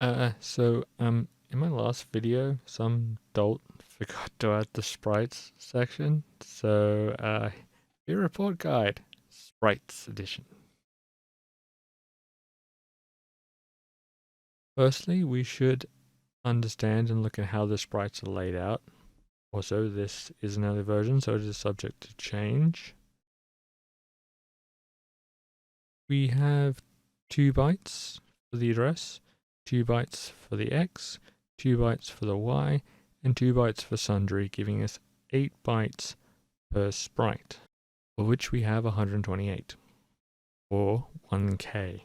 In my last video, some dolt forgot to add the sprites section. Your report guide, Sprites edition. Firstly, we should understand and look at how the sprites are laid out. Also, this is an early version, so it is subject to change. We have 2 bytes for the address, 2 bytes for the X, 2 bytes for the Y, and 2 bytes for sundry, giving us 8 bytes per sprite, of which we have 128, or 1K.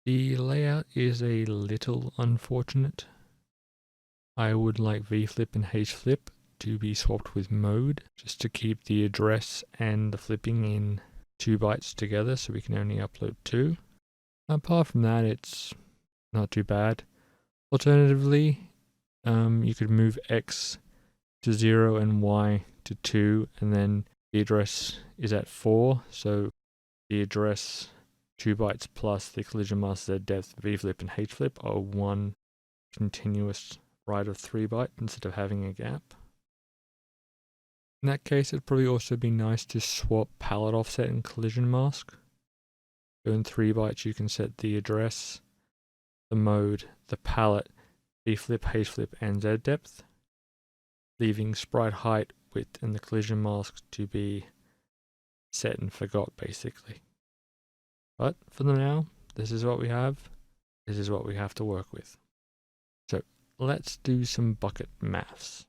The layout is a little unfortunate. I would like VFlip and HFlip to be swapped with mode, just to keep the address and the flipping in 2 bytes together, so we can only upload 2. Apart from that, it's not too bad. Alternatively, you could move X to 0 and Y to 2, and then the address is at 4, so the address 2 bytes plus the collision mask Z depth, VFlip and HFlip are one continuous write of 3 bytes instead of having a gap. In that case, it'd probably also be nice to swap palette offset and collision mask. So in 3 bytes you can set the address, the mode, the palette, VFlip, HFlip, and Z depth, leaving sprite height, width, and the collision mask to be set and forgot basically. But for now, this is what we have. This is what we have to work with. So let's do some bucket maths.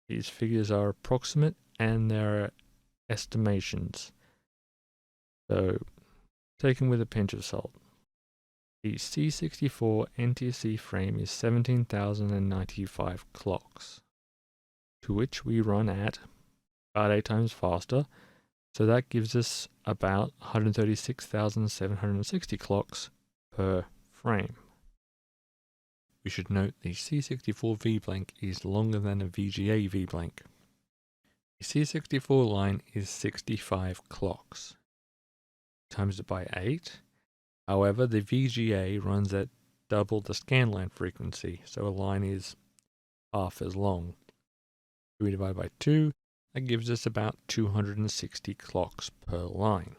These figures are approximate and they're estimations, so take them with a pinch of salt. The C64 NTSC frame is 17,095 clocks, to which we run at about 8 times faster, so that gives us about 136,760 clocks per frame. We should note the C64 V-blank is longer than a VGA V-blank. The C64 line is 65 clocks. Times it by 8. However, the VGA runs at double the scanline frequency, so a line is half as long. If we divide by 2, that gives us about 260 clocks per line.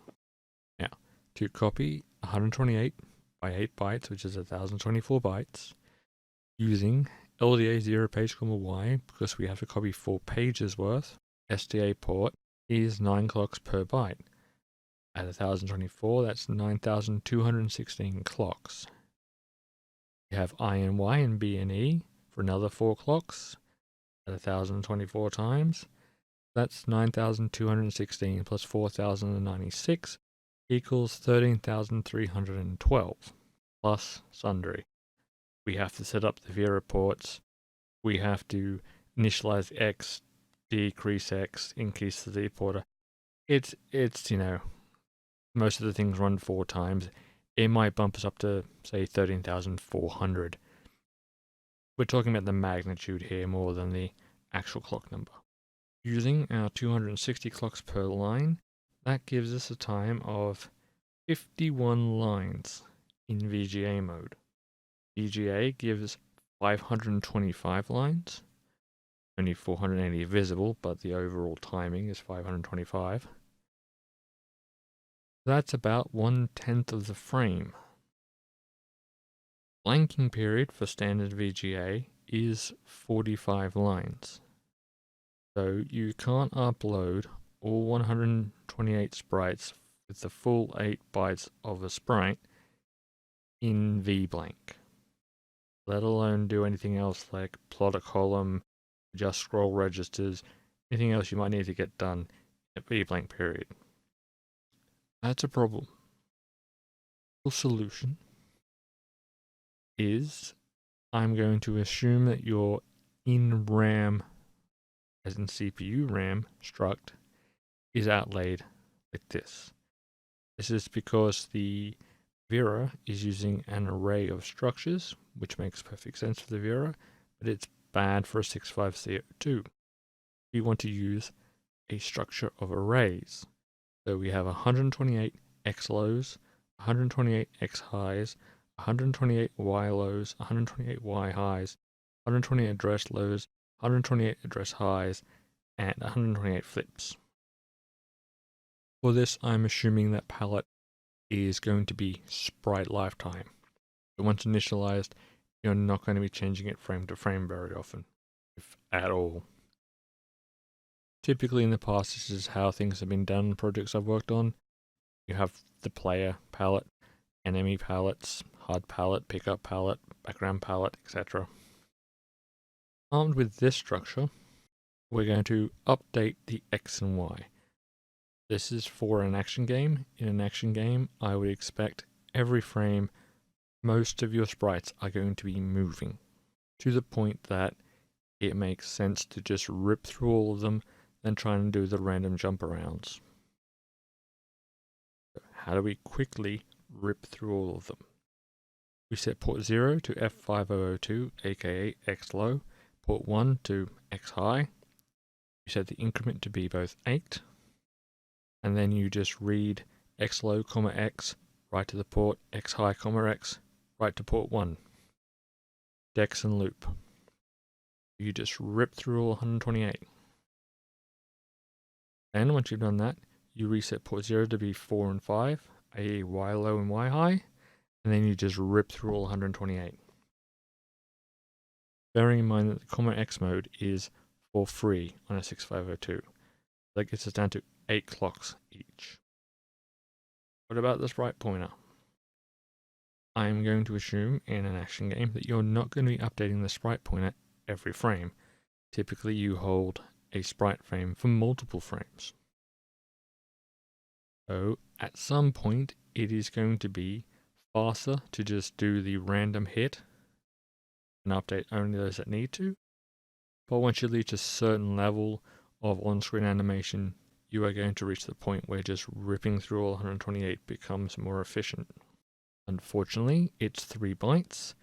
Now, to copy 128 by 8 bytes, which is 1024 bytes, using LDA 0 page, Y, because we have to copy 4 pages worth, SDA port is 9 clocks per byte. At 1024, that's 9,216 clocks. We have INY and BNE for another 4 clocks at 1024 times. That's 9,216 plus 4,096 equals 13,312 plus sundry. We have to set up the VERA ports. We have to initialize X, decrease X, increase the Z porter. It's most of the things run 4 times. It might bump us up to, say, 13,400. We're talking about the magnitude here more than the actual clock number. Using our 260 clocks per line, that gives us a time of 51 lines in VGA mode. VGA gives 525 lines, only 480 visible, but the overall timing is 525. That's about 1/10 of the frame. Blanking period for standard VGA is 45 lines. So you can't upload all 128 sprites with the full 8 bytes of a sprite in VBlank, let alone do anything else like plot a column, adjust scroll registers, anything else you might need to get done at VBlank period. That's a problem. The solution is I'm going to assume that your in RAM, as in CPU RAM, struct is outlaid like this. This is because the VERA is using an array of structures, which makes perfect sense for the VERA, but it's bad for a 6502. We want to use a structure of arrays. So we have 128 X lows, 128 X highs, 128 Y lows, 128 Y highs, 128 address lows, 128 address highs, and 128 flips. For this, I'm assuming that palette is going to be sprite lifetime. But once initialized, you're not going to be changing it frame to frame very often, if at all. Typically in the past, this is how things have been done in projects I've worked on. You have the player palette, enemy palettes, hard palette, pickup palette, background palette, etc. Armed with this structure, we're going to update the X and Y. This is for an action game. In an action game, I would expect every frame, most of your sprites are going to be moving to the point that it makes sense to just rip through all of them than try and do the random jump arounds. How do we quickly rip through all of them? We set port 0 to F5002, aka X low, port 1 to X high. You set the increment to be both 8, and then you just read X low, X, right to the port, X high, X, right to port 1. Dex and loop. You just rip through all 128. And once you've done that, you reset port 0 to be 4 and 5, i.e. Y low and Y high, and then you just rip through all 128. Bearing in mind that the X mode is for free on a 6502. That gets us down to 8 clocks each. What about the sprite pointer? I am going to assume in an action game that you're not going to be updating the sprite pointer every frame. Typically you hold a sprite frame for multiple frames. So at some point it is going to be faster to just do the random hit and update only those that need to. But once you reach a certain level of on-screen animation, you are going to reach the point where just ripping through all 128 becomes more efficient. Unfortunately, it's 3 bytes,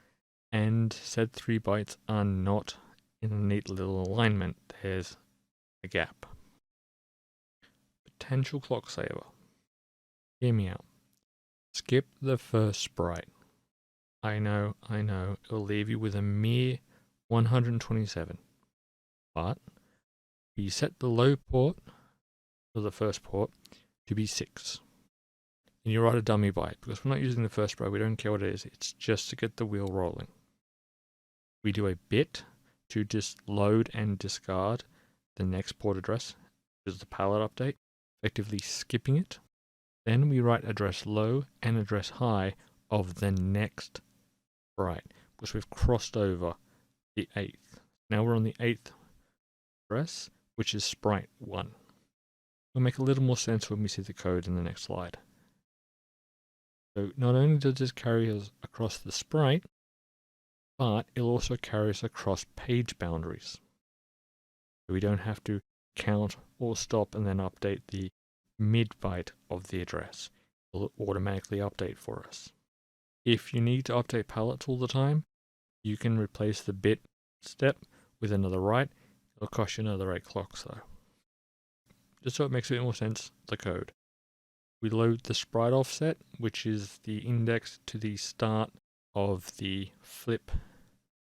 and said 3 bytes are not in a neat little alignment. There's a gap. Potential clock saver. Hear me out. Skip the first sprite. I know, it'll leave you with a mere 127. But we set the low port, or the first port, to be 6. And you write a dummy byte, because we're not using the first sprite, we don't care what it is, it's just to get the wheel rolling. We do a bit to just load and discard the next port address, which is the palette update, effectively skipping it. Then we write address low and address high of the next sprite, because we've crossed over the 8th. Now we're on the 8th address, which is sprite 1. It'll make a little more sense when we see the code in the next slide. So not only does this carry us across the sprite, but it'll also carry us across page boundaries. So we don't have to count or stop and then update the mid byte of the address. It'll automatically update for us. If you need to update palettes all the time, you can replace the bit step with another write. It'll cost you another 8 clocks though. Just so it makes a bit more sense, the code. We load the sprite offset, which is the index to the start of the flip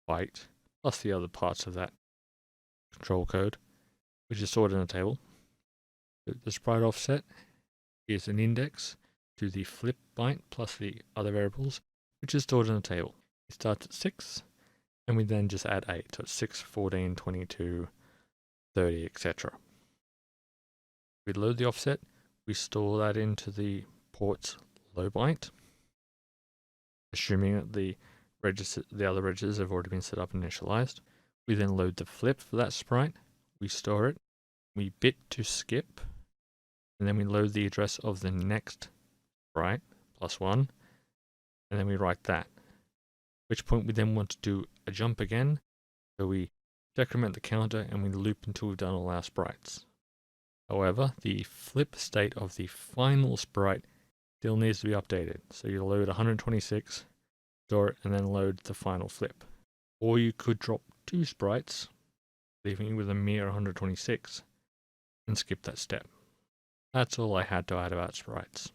byte, plus the other parts of that control code, which is stored in a table. The sprite offset is an index to the flip byte plus the other variables, which is stored in a table. It starts at 6, and we then just add 8, so it's 6, 14, 22, 30, etc. We load the offset, we store that into the port's low byte, assuming that the other registers have already been set up and initialized. We then load the flip for that sprite, we store it, we bit to skip, and then we load the address of the next sprite, +1, and then we write that. At which point we then want to do a jump again, so we decrement the counter and we loop until we've done all our sprites. However, the flip state of the final sprite still needs to be updated. So you load 126, store it, and then load the final flip. Or you could drop 2 sprites, leaving you with a mere 126, and skip that step. That's all I had to add about sprites.